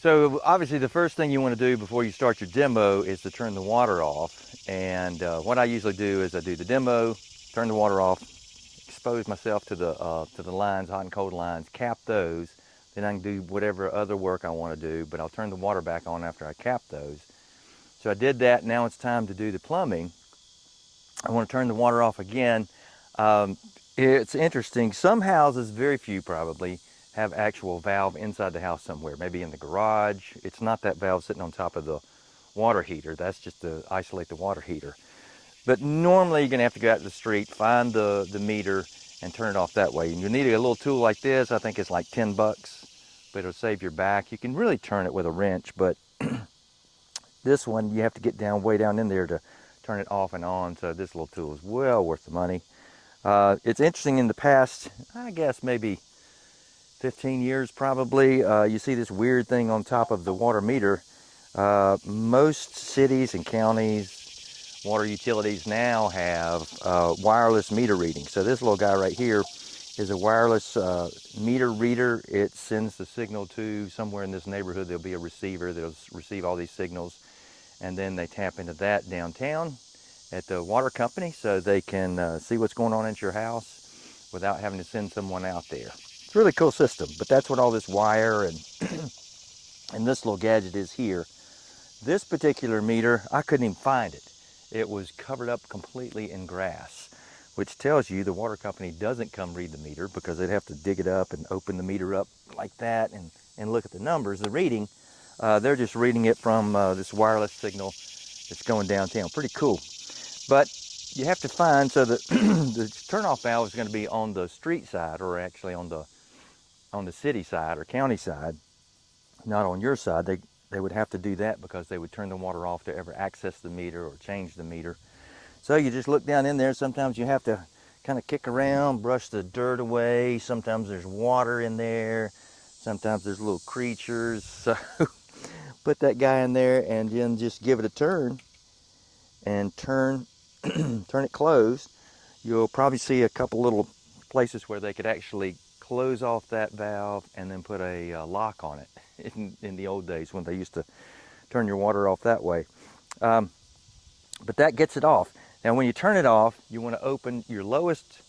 So obviously the first thing you want to do before you start your demo is to turn the water off. And what I usually do is I do the demo, turn the water off, expose myself to the lines, hot and cold lines, cap those. Then I can do whatever other work I want to do, but I'll turn the water back on after I cap those. So I did that. Now it's time to do the plumbing. I want to turn the water off again. Um, it's interesting. Some houses, very few probably, have actual valve inside the house somewhere, maybe in the garage. It's not that valve sitting on top of the water heater. That's just to isolate the water heater. But normally you're going to have to go out to the street, find the meter, and turn it off that way. And you need a little tool like this. I think it's like 10 bucks, but it'll save your back. You can really turn it with a wrench, but this one you have to get down way down in there to turn it off and on. So this little tool is well worth the money. It's interesting, in the past, I guess maybe 15 years probably, you see this weird thing on top of the water meter. Most cities and counties, water utilities now have wireless meter reading. So this little guy right here is a wireless meter reader. It sends the signal to somewhere in this neighborhood. There'll be a receiver that'll receive all these signals, and then they tap into that downtown at the water company so they can see what's going on at your house without having to send someone out there. It's a really cool system, but that's what all this wire and and this little gadget is here. This particular meter, I couldn't even find it. It was covered up completely in grass, which tells you the water company doesn't come read the meter, because they'd have to dig it up and open the meter up like that and look at the numbers, the reading. They're just reading it from this wireless signal that's going downtown. Pretty cool. But you have to find, so that the turnoff valve is going to be on the street side, or actually on the city side or county side, not on your side. They would have to do that because they would turn the water off to ever access the meter or change the meter. So you just look down in there. Sometimes you have to kind of kick around, brush the dirt away. Sometimes there's water in there. Sometimes there's little creatures. So put that guy in there and then just give it a turn and turn turn it closed. You'll probably see a couple little places where they could actually close off that valve and then put a lock on it in the old days when they used to turn your water off that way. But that gets it off. Now when you turn it off, you want to open your lowest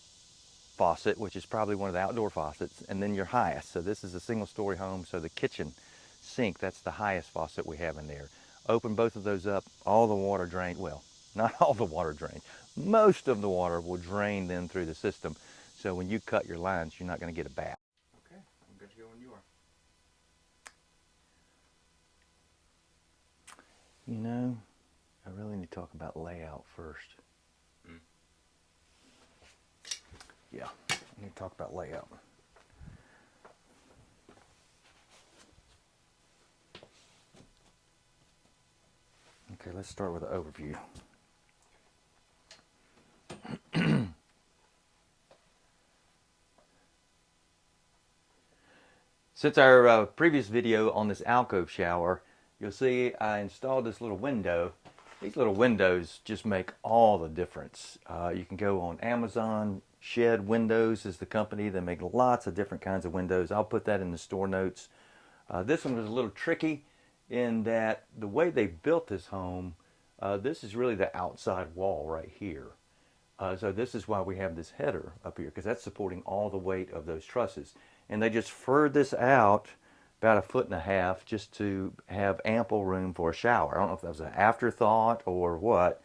faucet, which is probably one of the outdoor faucets, and then your highest. So this is a single story home, so the kitchen sink, that's the highest faucet we have in there. Open both of those up, all the water drain, well, not all the water drain, most of the water will drain then through the system. So when you cut your lines, you're not going to get a bath. Okay, I'm good to go when you are. You know, I really need to talk about layout first. Yeah, I need to talk about layout. Okay, let's start with the overview. Since our previous video on this alcove shower, you'll see I installed this little window. These little windows just make all the difference. You can go on Amazon. Shed Windows is the company. They make lots of different kinds of windows. I'll put that in the store notes. This one was a little tricky in that the way they built this home, this is really the outside wall right here. So this is why we have this header up here, because that's supporting all the weight of those trusses. And they just furred this out about 1.5 feet just to have ample room for a shower. I don't know if that was an afterthought or what.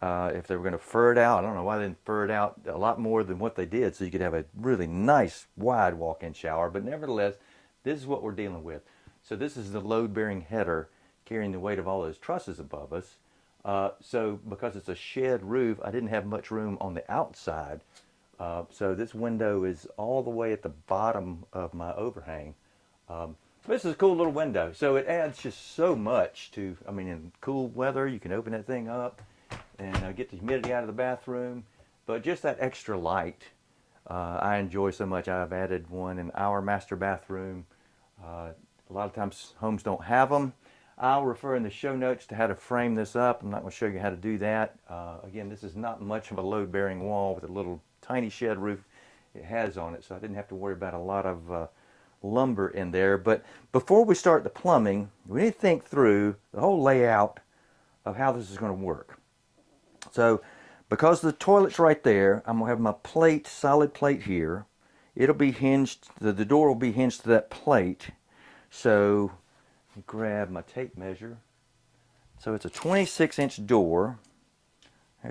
If they were going to fur it out, I don't know why they didn't fur it out a lot more than what they did, so you could have a really nice wide walk-in shower. But nevertheless, this is what we're dealing with. So this is the load-bearing header carrying the weight of all those trusses above us. So because it's a shed roof, I didn't have much room on the outside. So this window is all the way at the bottom of my overhang. This is a cool little window. So it adds just so much to, I mean, in cool weather, you can open that thing up and get the humidity out of the bathroom. But just that extra light, I enjoy so much. I've added one in our master bathroom. A lot of times homes don't have them. I'll refer in the show notes to how to frame this up. I'm not going to show you how to do that. Again, this is not much of a load-bearing wall with a little tiny shed roof it has on it, so I didn't have to worry about a lot of lumber in there. But before we start the plumbing, we need to think through the whole layout of how this is going to work. So because the toilet's right there, I'm going to have my plate, solid plate here. It'll be hinged, the door will be hinged to that plate. So grab my tape measure. So it's a 26-inch door.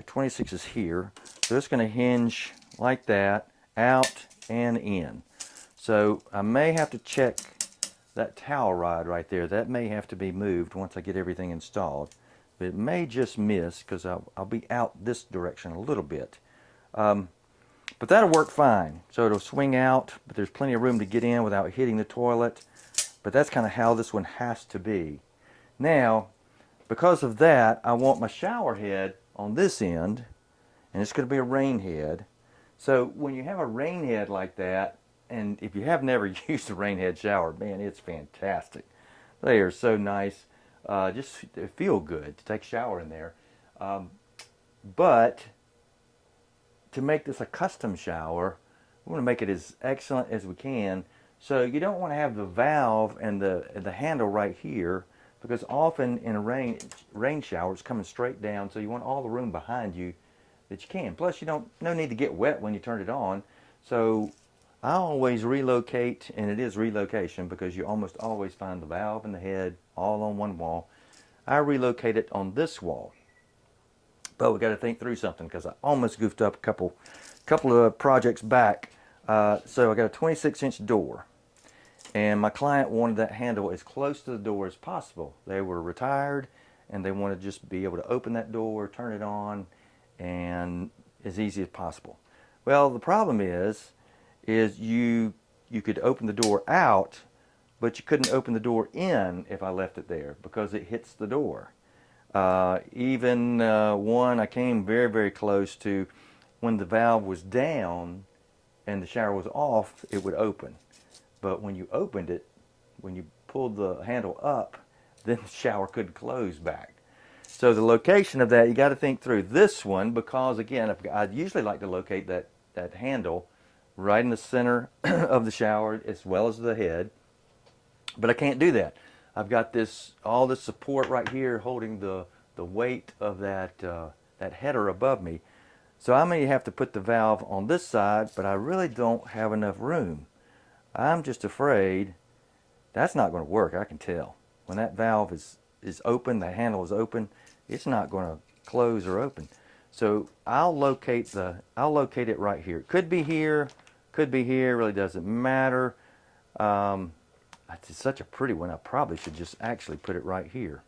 26 is here. So it's going to hinge like that, out and in. So I may have to check that towel rod right there. That may have to be moved once I get everything installed. But it may just miss because I'll be out this direction a little bit. But that'll work fine. So it'll swing out, but there's plenty of room to get in without hitting the toilet. But that's kind of how this one has to be. Now, because of that, I want my shower head on this end, and it's going to be a rain head. So when you have a rain head like that, and if you have never used a rain head shower, man, it's fantastic. They are so nice. Just they feel good to take a shower in there. But to make this a custom shower, we want to make it as excellent as we can. So you don't want to have the valve and the handle right here, because often in a rain shower it's coming straight down, so you want all the room behind you that you can. Plus no need to get wet when you turn it on. So I always relocate, and it is relocation because you almost always find the valve and the head all on one wall. I relocate it on this wall. But we got to think through something because I almost goofed up a couple of projects back. So I got a 26-inch door, and my client wanted that handle as close to the door as possible. They were retired, and they wanted to just be able to open that door, turn it on, and as easy as possible. Well, the problem is you could open the door out, but you couldn't open the door in if I left it there because it hits the door. Even one I came very, very close to, when the valve was down and the shower was off, it would open. But when you opened it, when you pulled the handle up, then the shower couldn't close back. So the location of that, you got to think through. This one, because again, I'd usually like to locate that handle right in the center of the shower as well as the head, but I can't do that. I've got all this support right here holding the weight of that header above me. So I may have to put the valve on this side, but I really don't have enough room. I'm just afraid that's not going to work. I can tell. When that valve is open, the handle is open, it's not going to close or open. So I'll locate it right here. It could be here, could be here, really doesn't matter. It's such a pretty one, I probably should just actually put it right here.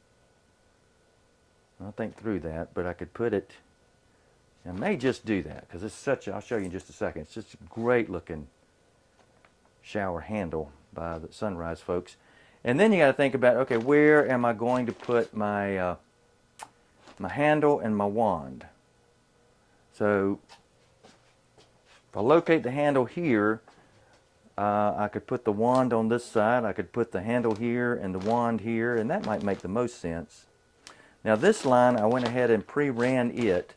I'll think through that, but I could put it, I may just do that because it's I'll show you in just a second. It's just a great looking shower handle by the Sunrise folks. And then you got to think about, okay, where am I going to put my my handle and my wand? So if I locate the handle here, I could put the wand on this side. I could put the handle here and the wand here, and that might make the most sense. Now this line, I went ahead and pre-ran it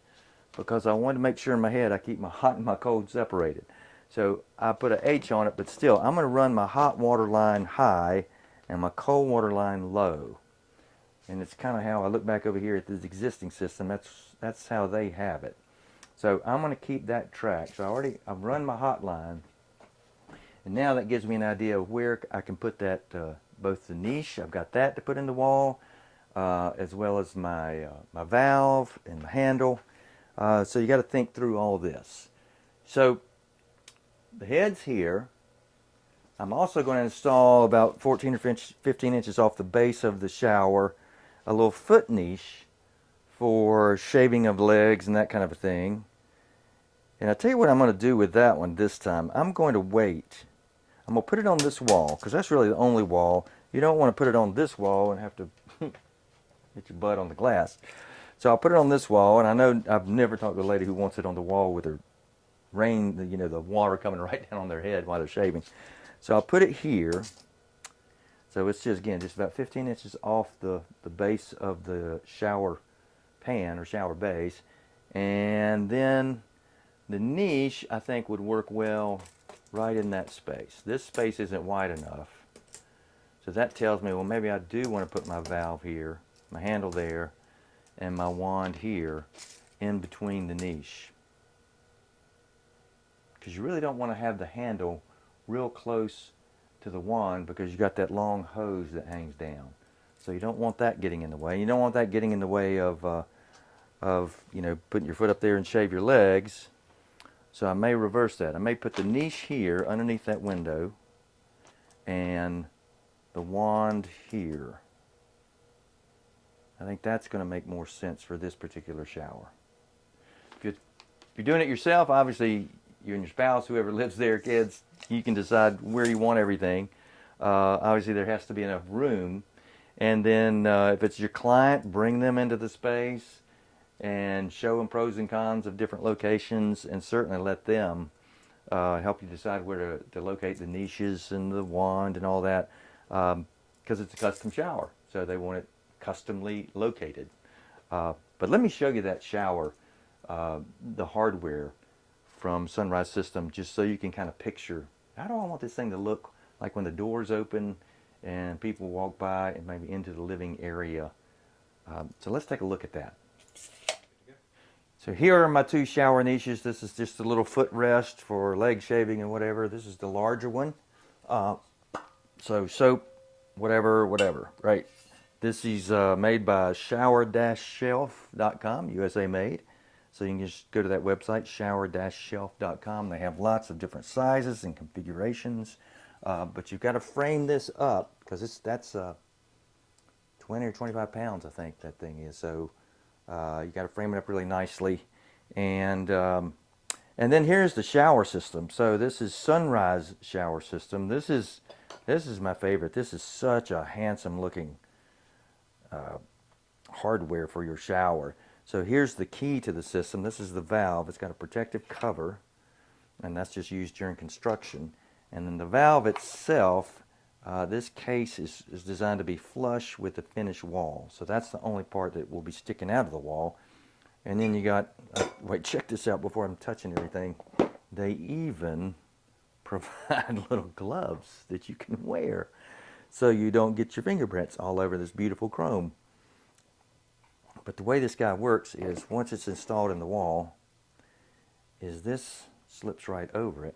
because I wanted to make sure in my head I keep my hot and my cold separated. So I put an H on it, but still, I'm going to run my hot water line high and my cold water line low. And it's kind of how I look back over here at this existing system. That's how they have it. So I'm going to keep that track. So I've run my hot line, and now that gives me an idea of where I can put that, both the niche, I've got that to put in the wall, as well as my valve and my handle. So you got to think through all this. So the head's here. I'm also going to install about 14 or 15 inches off the base of the shower a little foot niche for shaving of legs and that kind of a thing. And I'll tell you what I'm going to do with that one this time. I'm going to wait. I'm going to put it on this wall because that's really the only wall. You don't want to put it on this wall and have to hit your butt on the glass. So I'll put it on this wall, and I know I've never talked to a lady who wants it on the wall with her rain, the water coming right down on their head while they're shaving. So I'll put it here. So it's just, again, just about 15 inches off the base of the shower pan or shower base. And then the niche, I think, would work well right in that space. This space isn't wide enough. So that tells me, well, maybe I do want to put my valve here, my handle there, and my wand here in between the niche. Because you really don't want to have the handle real close to the wand because you got that long hose that hangs down. So you don't want that getting in the way. You don't want that getting in the way of putting your foot up there and shave your legs. So I may reverse that. I may put the niche here underneath that window and the wand here. I think that's going to make more sense for this particular shower. If you're doing it yourself, obviously you and your spouse, whoever lives there, kids, you can decide where you want everything. Obviously there has to be enough room. And then if it's your client, bring them into the space and show them pros and cons of different locations, and certainly let them help you decide where to locate the niches and the wand and all that, because it's a custom shower, so they want it customly located. But let me show you that shower, the hardware from Sunrise System, just so you can kind of picture, how do I want this thing to look like when the doors open and people walk by and maybe into the living area. So let's take a look at that. So here are my two shower niches. This is just a little footrest for leg shaving and whatever. This is the larger one. So soap, whatever, right? This is made by shower-shelf.com, USA made. So you can just go to that website, shower-shelf.com. They have lots of different sizes and configurations. But you've got to frame this up because that's 20 or 25 pounds, I think that thing is. So you got to frame it up really nicely, and then here's the shower system. So this is Sunrise shower system. This is my favorite. This is such a handsome looking hardware for your shower. So here's the key to the system. This is the valve. It's got a protective cover, and that's just used during construction. And then the valve itself, this case is designed to be flush with the finished wall. So that's the only part that will be sticking out of the wall. And then you got, wait, check this out before I'm touching everything. They even provide little gloves that you can wear so you don't get your fingerprints all over this beautiful chrome. But the way this guy works is once it's installed in the wall, is this slips right over it.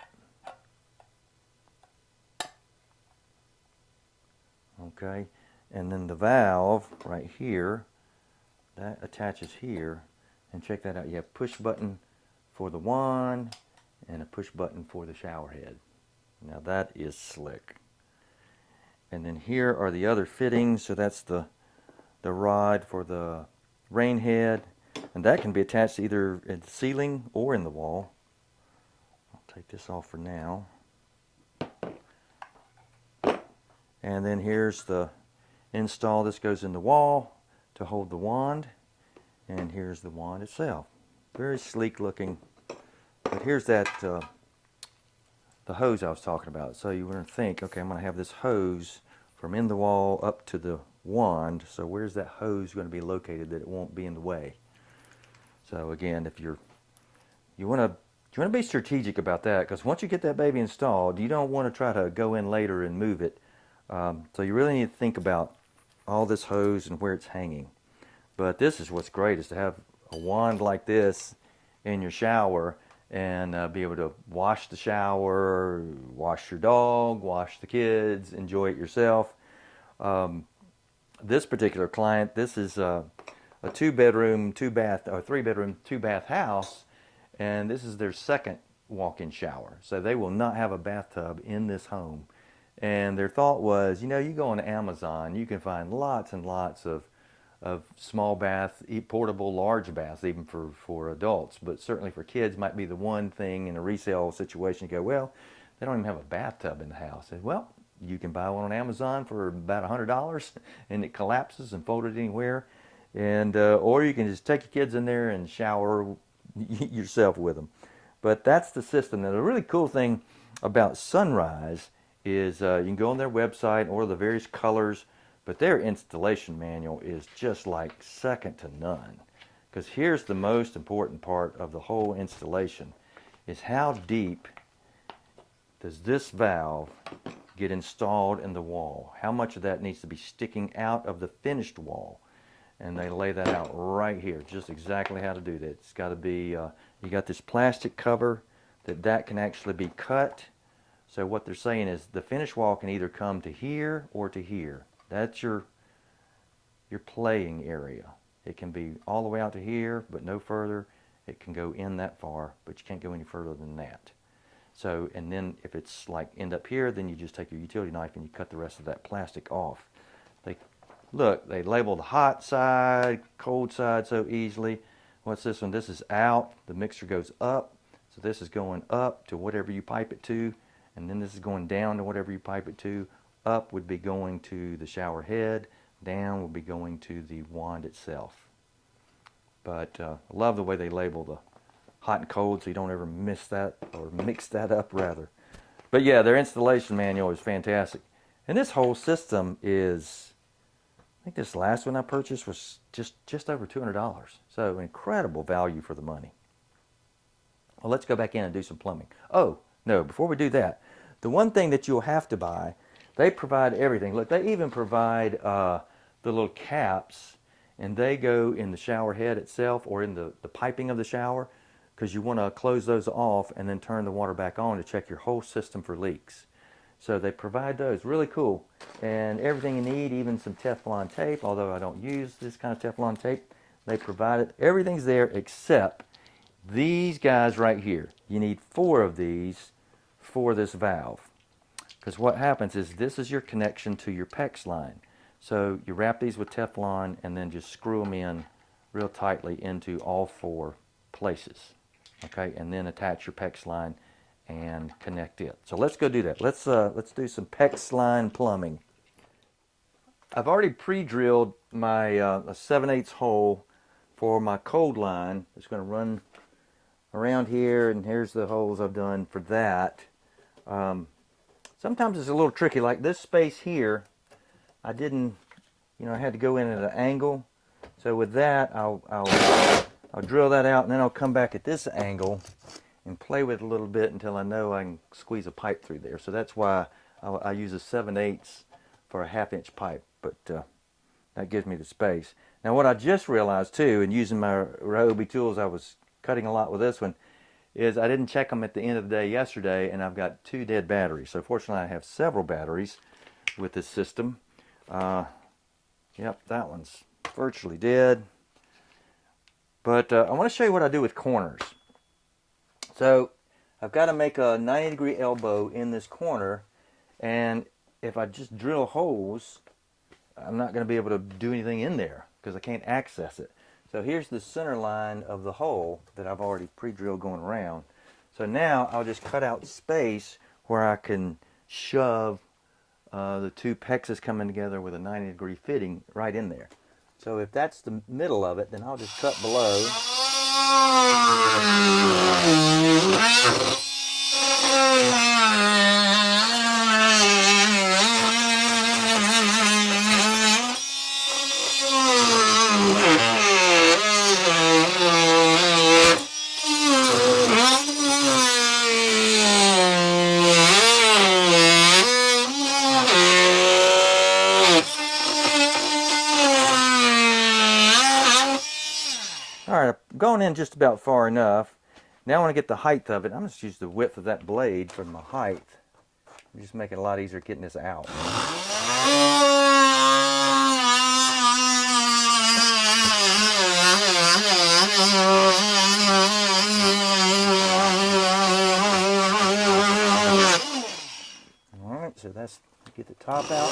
Okay, and then the valve right here, that attaches here, and check that out. You have push button for the wand and a push button for the shower head. Now that is slick. And then here are the other fittings. So that's the rod for the rain head, and that can be attached either at the ceiling or in the wall. I'll take this off for now. And then here's the install. This goes in the wall to hold the wand, and here's the wand itself. Very sleek looking. But here's that the hose I was talking about. So you want to think, okay, I'm going to have this hose from in the wall up to the wand. So where's that hose going to be located that it won't be in the way? So again, if you want to be strategic about that, because once you get that baby installed, you don't want to try to go in later and move it. So you really need to think about all this hose and where it's hanging. But this is what's great, is to have a wand like this in your shower and be able to wash the shower, wash your dog, wash the kids, enjoy it yourself. This particular client, this is a 2-bedroom, 2-bath, or 3-bedroom, 2-bath house, and this is their second walk-in shower. So they will not have a bathtub in this home. And their thought was, you go on Amazon, you can find lots and lots of small bath, portable large baths, even for adults. But certainly for kids might be the one thing in a resale situation. You go, well, they don't even have a bathtub in the house. And, well, you can buy one on Amazon for about $100, and it collapses and fold it anywhere. And or you can just take your kids in there and shower yourself with them. But that's the system. Now, the really cool thing about Sunrise is you can go on their website and order the various colors, but their installation manual is just like second to none. Because here's the most important part of the whole installation, is how deep does this valve get installed in the wall? How much of that needs to be sticking out of the finished wall? And they lay that out right here, just exactly how to do that. It's got to be, you got this plastic cover that can actually be cut. So what they're saying is the finished wall can either come to here or to here. That's your playing area. It can be all the way out to here, but no further. It can go in that far, but you can't go any further than that. So, and then if it's like end up here, then you just take your utility knife and you cut the rest of that plastic off. Look, they label the hot side, cold side so easily. What's this one? This is out. The mixer goes up. So this is going up to whatever you pipe it to. And then this is going down to whatever you pipe it to. Up would be going to the shower head. Down would be going to the wand itself. But I love the way they label the hot and cold so you don't ever miss that, or mix that up rather. But yeah, their installation manual is fantastic. And this whole system is, I think this last one I purchased was just over $200. So incredible value for the money. Well, let's go back in and do some plumbing. Oh, no, before we do that, the one thing that you'll have to buy, they provide everything. Look, they even provide the little caps, and they go in the shower head itself or in the piping of the shower, because you want to close those off and then turn the water back on to check your whole system for leaks. So they provide those, really cool. And everything you need, even some Teflon tape, although I don't use this kind of Teflon tape, they provide it. Everything's there except these guys right here. You need 4 of these for this valve. Because what happens is this is your connection to your PEX line. So you wrap these with Teflon and then just screw them in real tightly into all 4 places. Okay, and then attach your PEX line and connect it. So let's go do that. Let's do some PEX line plumbing. I've already pre-drilled my a 7/8 hole for my cold line. It's going to run around here, and here's the holes I've done for that. Sometimes it's a little tricky, like this space here. I didn't, I had to go in at an angle. So with that, I'll drill that out, and then I'll come back at this angle and play with it a little bit until I know I can squeeze a pipe through there. So that's why I use a 7/8 for a 1/2-inch pipe, but that gives me the space. Now what I just realized too, and using my Ryobi tools, I was cutting a lot with this one, is I didn't check them at the end of the day yesterday, and I've got 2 dead batteries. So fortunately I have several batteries with this system. Yep, that one's virtually dead. But I want to show you what I do with corners. So I've got to make a 90-degree elbow in this corner, and if I just drill holes, I'm not going to be able to do anything in there because I can't access it. So here's the center line of the hole that I've already pre-drilled going around. So now I'll just cut out space where I can shove the 2 PEXs coming together with a 90-degree fitting right in there. So if that's the middle of it, then I'll just cut below. Alright, I've gone in just about far enough. Now I want to get the height of it. I'm just use the width of that blade for my height. Just make it a lot easier getting this out. Alright, so that's, get the top out.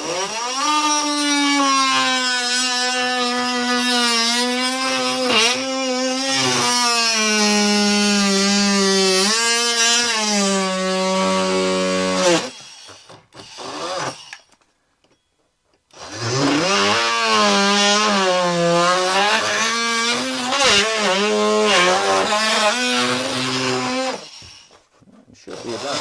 Should be about.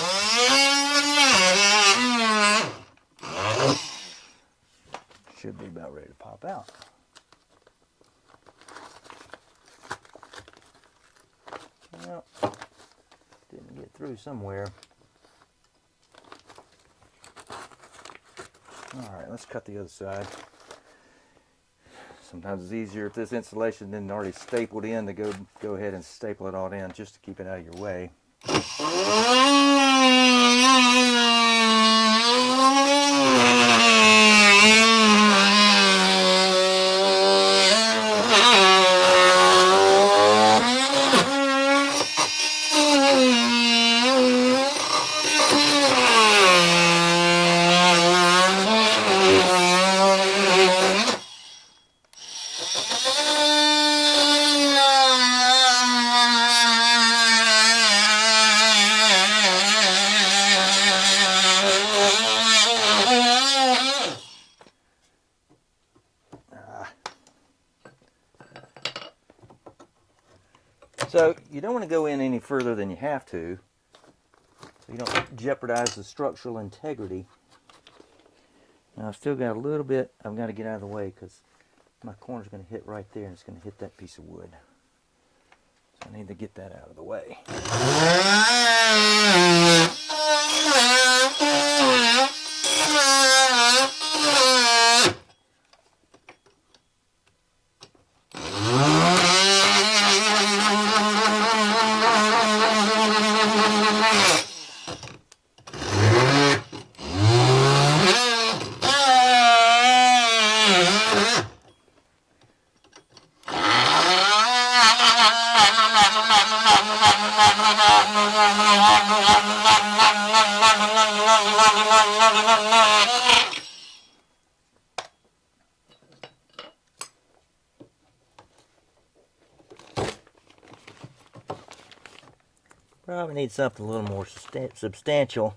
Should be about ready to pop out. Well, didn't get through somewhere. All right, let's cut the other side. Sometimes it's easier if this insulation isn't already stapled in to go ahead and staple it all in just to keep it out of your way. So you don't want to go in any further than you have to, so you don't jeopardize the structural integrity. Now I've still got a little bit I've got to get out of the way because my corner's going to hit right there and it's going to hit that piece of wood. So I need to get that out of the way. Probably need something a little more substantial,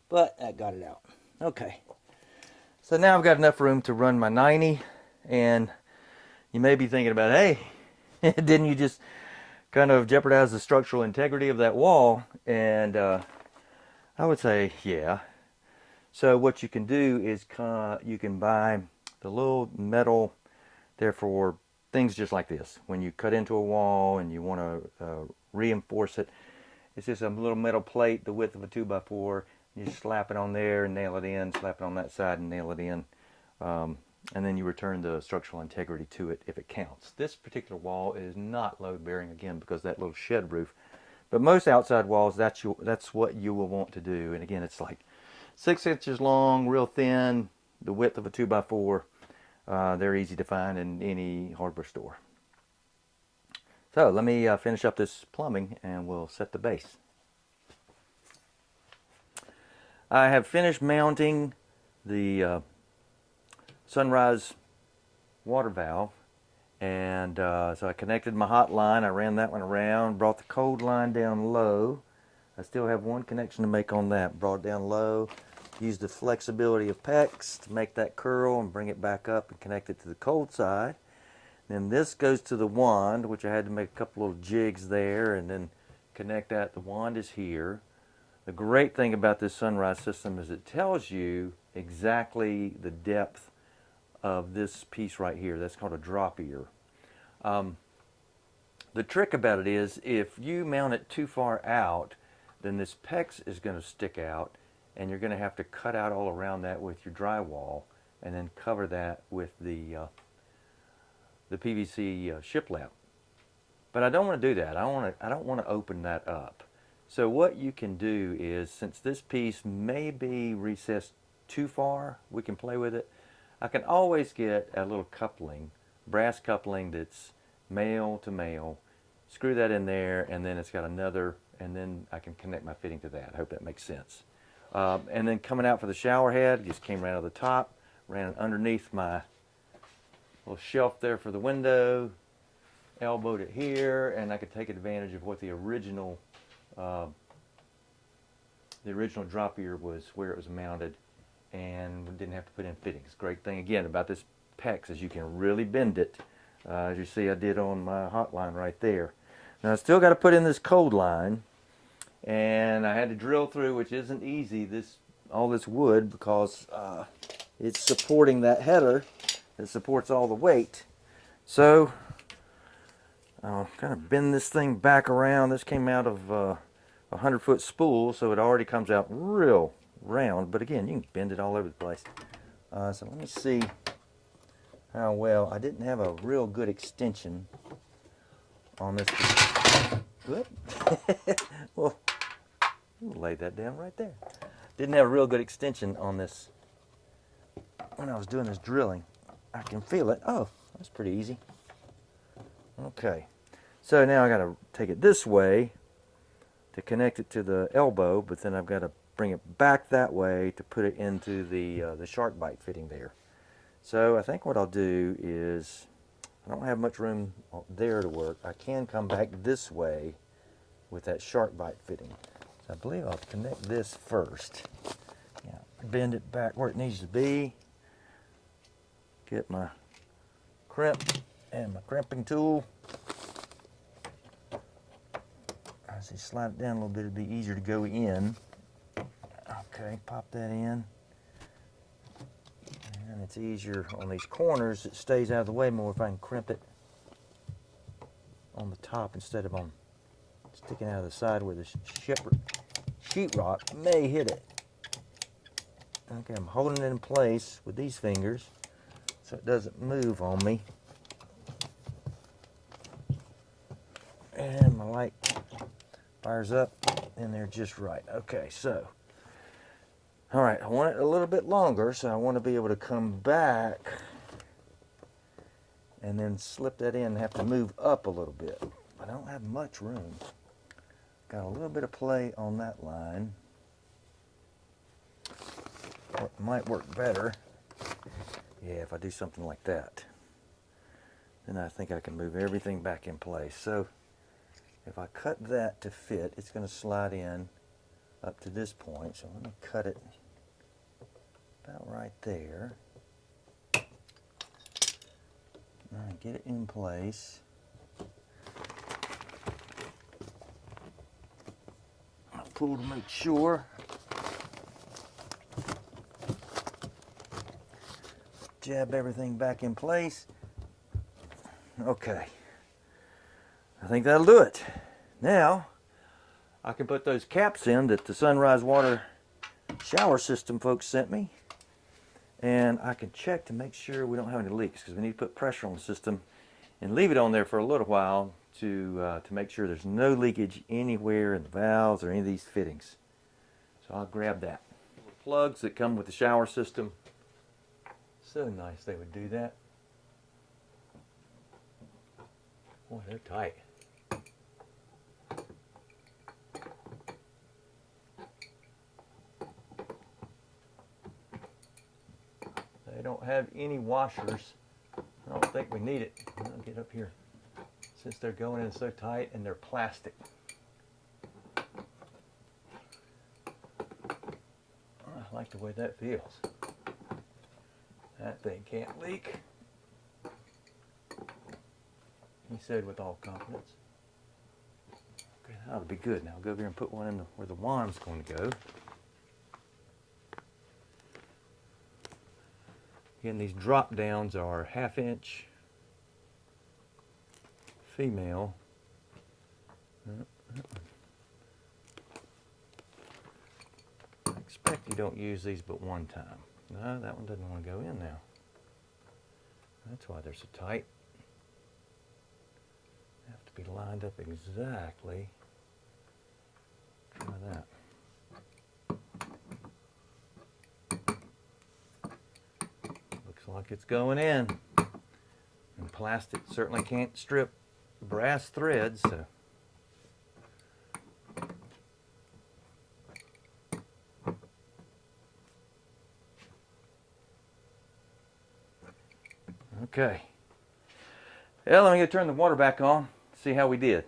but I got it out. Okay, so now I've got enough room to run my 90, and you may be thinking about, hey, didn't you just kind of jeopardize the structural integrity of that wall? And I would say, yeah. So what you can do is you can buy the little metal, therefore things just like this. When you cut into a wall and you want to reinforce it, it's just a little metal plate the width of a 2x4. You just slap it on there and nail it in, slap it on that side and nail it in, and then you return the structural integrity to it if it counts. This particular wall is not load bearing, again, because of that little shed roof, but most outside walls, that's what you will want to do. And again, it's like 6 inches long, real thin, the width of a 2x4. They're easy to find in any hardware store. So let me finish up this plumbing and we'll set the base. I have finished mounting the sunrise water valve, and so I connected my hot line. I ran that one around, brought the cold line down low. I still have one connection to make on that. Brought it down low, used the flexibility of PEX to make that curl and bring it back up and connect it to the cold side. Then this goes to the wand, which I had to make a couple little jigs there and then connect that. The wand is here. The great thing about this sunrise system is it tells you exactly the depth of this piece right here. That's called a drop ear. The trick about it is if you mount it too far out, then this PEX is going to stick out and you're going to have to cut out all around that with your drywall and then cover that with the PVC shiplap. But I don't want to do that. I don't want to open that up. So what you can do is, since this piece may be recessed too far, we can play with it. I can always get a little coupling, brass coupling that's male to male, screw that in there, and then it's got another, and then I can connect my fitting to that. I hope that makes sense. And then coming out for the shower head, just came right out of the top, ran underneath my little shelf there for the window, elbowed it here, and I could take advantage of what the original drop ear was, where it was mounted, and didn't have to put in fittings. Great thing again about this PEX is you can really bend it, as you see I did on my hot line right there. Now I still got to put in this cold line, and I had to drill through, which isn't easy, all this wood, because it's supporting that header that supports all the weight. So I'll kind of bend this thing back around. This came out of a 100-foot spool, so it already comes out real round, but again, you can bend it all over the place. So let me see how well. I didn't have a real good extension on this. Whoop. Well, we'll lay that down right there. Didn't have a real good extension on this when I was doing this drilling. I can feel it. Oh, that's pretty easy. Okay, so now I got to take it this way to connect it to the elbow, but then I've got to bring it back that way to put it into the shark bite fitting there. So I think what I'll do is, I don't have much room there to work. I can come back this way with that shark bite fitting. So I believe I'll connect this first. Yeah, bend it back where it needs to be. Get my crimp and my crimping tool. As I slide it down a little bit, it'd be easier to go in. Okay, pop that in. And it's easier on these corners. It stays out of the way more if I can crimp it on the top instead of on sticking out of the side where the sheetrock may hit it. Okay, I'm holding it in place with these fingers so it doesn't move on me. And my light fires up and they're just right. Okay, so, all right, I want it a little bit longer, so I want to be able to come back and then slip that in and have to move up a little bit. I don't have much room. Got a little bit of play on that line. It might work better. Yeah, if I do something like that. Then I think I can move everything back in place. So if I cut that to fit, it's going to slide in up to this point. So let me cut it about right there. All right, get it in place. I'll pull to make sure. Jab everything back in place. Okay. I think that'll do it. Now, I can put those caps in that the Sunrise Water shower system folks sent me. And I can check to make sure we don't have any leaks, because we need to put pressure on the system and leave it on there for a little while to make sure there's no leakage anywhere in the valves or any of these fittings. So I'll grab that. Plugs that come with the shower system. So nice they would do that. Boy, they're tight. They don't have any washers. I don't think we need it. I'll get up here. Since they're going in so tight and they're plastic. I like the way that feels. That thing can't leak. He said with all confidence. Okay, that'll be good. Now I'll go over here and put one in where the wand's going to go. Again, these drop downs are 1/2 inch female. I expect you don't use these but one time. No, that one doesn't want to go in now. That's why they're so tight. They have to be lined up exactly. Try that. Looks like it's going in. And plastic certainly can't strip brass threads, so. Okay. Well, let me go turn the water back on, see how we did.